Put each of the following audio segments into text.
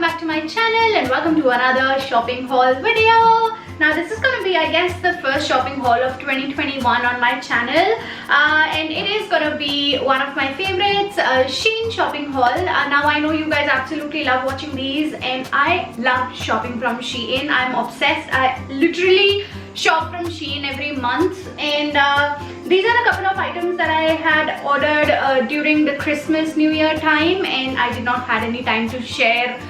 back to my channel and welcome to another shopping haul video. Now this is gonna be, I guess, the first shopping haul of 2021 on my channel, and it is gonna be one of my favorites, Shein shopping haul. Now I know you guys absolutely love watching these, and I love shopping from Shein. I'm obsessed. I literally shop from Shein every month, and these are a couple of items that I had ordered during the Christmas New Year time, and I did not had any time to share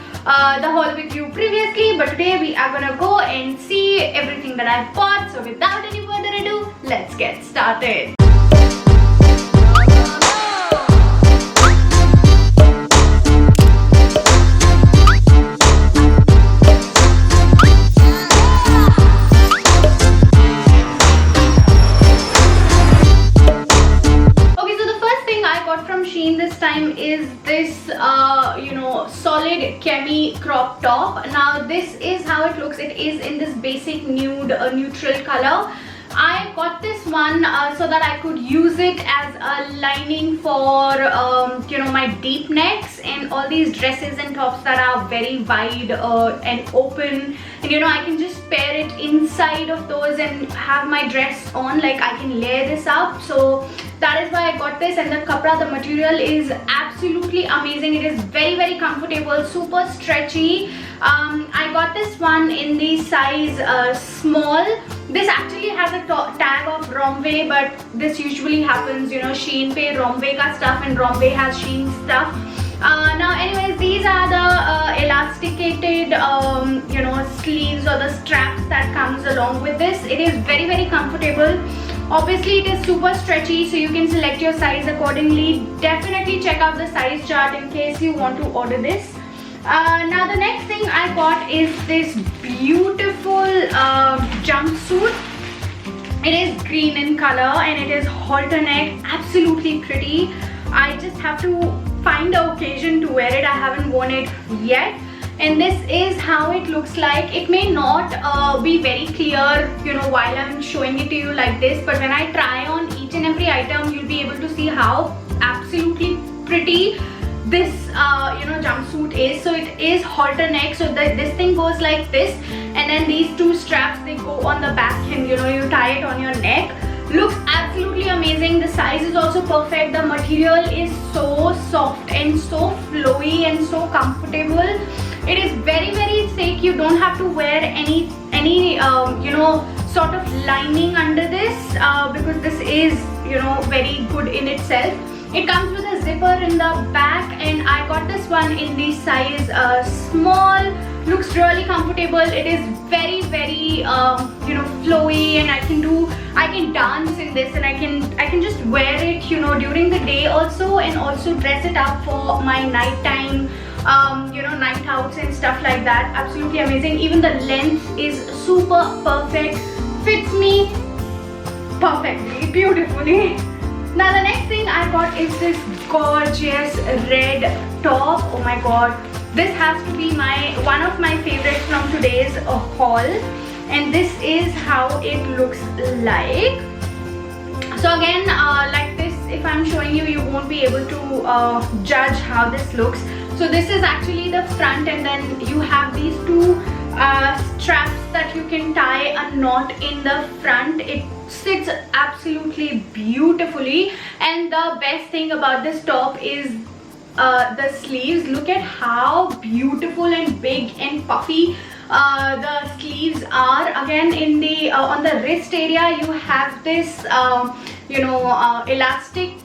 the haul with you previously, but today we are gonna go and see everything that I bought. So without any further ado, let's get started. This time is this solid cami crop top. Now this is how it looks. It is in this basic nude neutral color. I got this one so that I could use it as a lining for my deep necks and all these dresses and tops that are very wide and open, and I can just pair it inside of those and have my dress on. Like, I can layer this up, so that is why I got this. And the kapra, the material is absolutely amazing. It is very comfortable, super stretchy. I got this one in the size small. This actually has a tag of Romwe, but this usually happens, Shein pay Romwe ka stuff and Romwe has Shein stuff. Now anyways, these are the elasticated sleeves or the straps that comes along with this. It is very comfortable. Obviously it is super stretchy, so you can select your size accordingly. Definitely check out the size chart in case you want to order this. Now the next thing I got is this beautiful jumpsuit. It is green in color and it is halter neck, absolutely pretty. I just have to find the occasion to wear it. I haven't worn it yet, and this is how it looks like. It may not be very clear while I'm showing it to you like this, but when I try on each and every item, you'll be able to see how absolutely pretty this jumpsuit is. So it is halter neck, so this thing goes like this, and then these two straps, they go on the back, and you tie it on your neck. Looks absolutely amazing. The size is also perfect. The material is so soft and so flowy and so comfortable. It is very thick. You don't have to wear any sort of lining under this because this is very good in itself. It comes with a zipper in the back, and I got this one in the size small. Looks really comfortable. It is very flowy, and I can dance in this, and I can just wear it during the day also, and also dress it up for my nighttime night outs and stuff like that. Absolutely amazing. Even the length is super perfect, fits me perfectly, beautifully. Now the next thing I got is this gorgeous red top. Oh my god, this has to be one of my favorites from today's haul, and this is how it looks like. So again, like this, if I'm showing you, you won't be able to judge how this looks. So this is actually the front, and then you have these two straps that you can tie a knot in the front. It sits absolutely beautifully, and the best thing about this top is the sleeves. Look at how beautiful and big and puffy the sleeves are. Again, in the on the wrist area, you have this elastic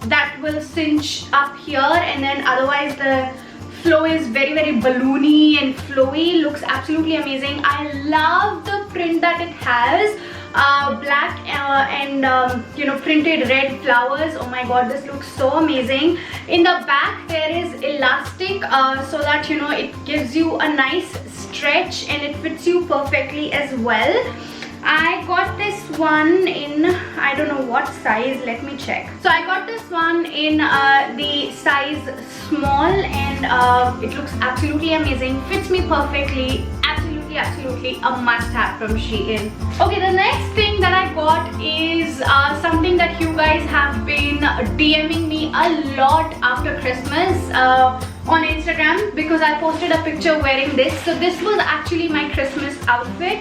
that will cinch up here, and then otherwise the flow is very balloony and flowy. Looks absolutely amazing. I love the print that it has. Black and printed red flowers. Oh my god, this looks so amazing. In the back there is elastic so that it gives you a nice stretch, and it fits you perfectly as well. I got this one in, I don't know what size, let me check. So I got this one in the size small, and it looks absolutely amazing, fits me perfectly. Absolutely a must-have from Shein. Okay, the next thing that I got is something that you guys have been DMing me a lot after Christmas. on Instagram because I posted a picture wearing this. So this was actually my Christmas outfit,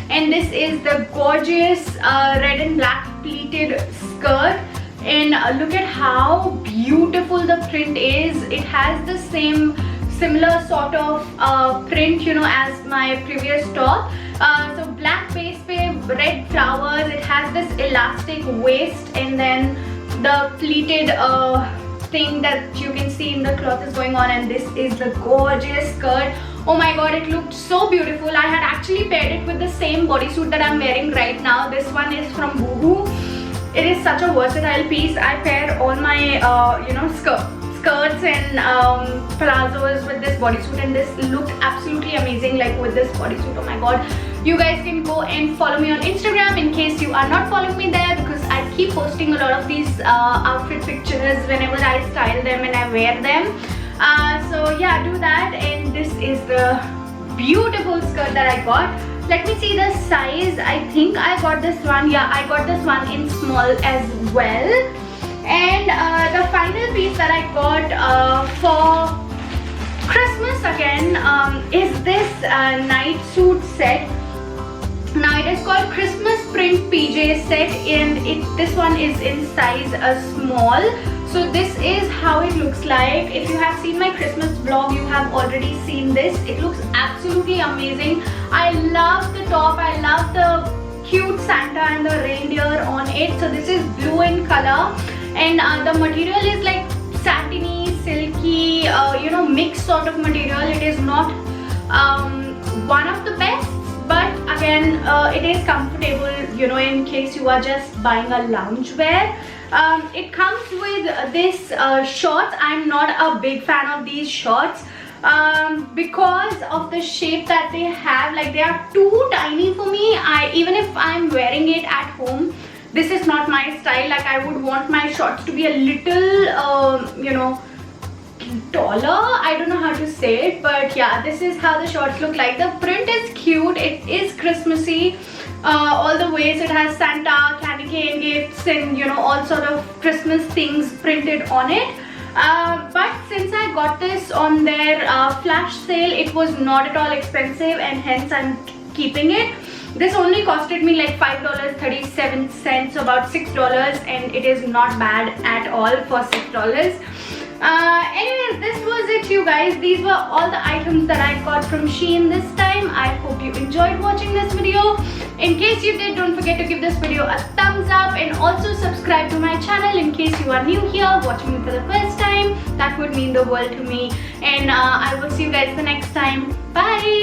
and this is the gorgeous red and black pleated skirt. And look at how beautiful the print is. It has the similar sort of print, you know, as my previous top. So black base with red flowers. It has this elastic waist, and then the pleated thing that you can see in the cloth is going on, and this is the gorgeous skirt. Oh my god, it looked so beautiful. I had actually paired it with the same bodysuit that I'm wearing right now. This one is from Boohoo. It is such a versatile piece. I pair all my you know, skirts and palazzos with this bodysuit, and this looked absolutely amazing, like with this bodysuit. Oh my god. You guys can go and follow me on Instagram in case you are not following me there, because I keep posting a lot of these outfit pictures whenever I style them and I wear them. So yeah, do that. And this is the beautiful skirt that I got. Let me see the size. I think I got this one. Yeah, I got this one in small as well. And the final piece that I got for Christmas again is this night suit set. Now it is called Christmas print PJ set, and this one is in size small. So this is how it looks like. If you have seen my Christmas vlog, you have already seen this. It looks absolutely amazing. I love the top. I love the cute Santa and the reindeer on it. So this is blue in color, and the material is like satiny, silky, you know, mixed sort of material. It is not one of the best, but again, it is comfortable, you know, in case you are just buying a loungewear. It comes with this shorts. I'm not a big fan of these shorts because of the shape that they have. Like, they are too tiny for me. Even if I'm wearing it at home, this is not my style. Like, I would want my shorts to be a little you know, taller. I don't know how to say it, but yeah, this is how the shorts look like. The print is cute. It is Christmassy all the ways. It has Santa, candy cane gifts, and you know, all sort of Christmas things printed on it. But since I got this on their flash sale, it was not at all expensive, and hence I'm keeping it. This only costed me like $5.37, so about $6, and it is not bad at all for $6. Anyways, this was it, you guys. These were all the items that I got from Shein this time. I hope you enjoyed watching this video. In case you did, don't forget to give this video a thumbs up, and also subscribe to my channel in case you are new here watching me for the first time. That would mean the world to me, and I will see you guys the next time. Bye.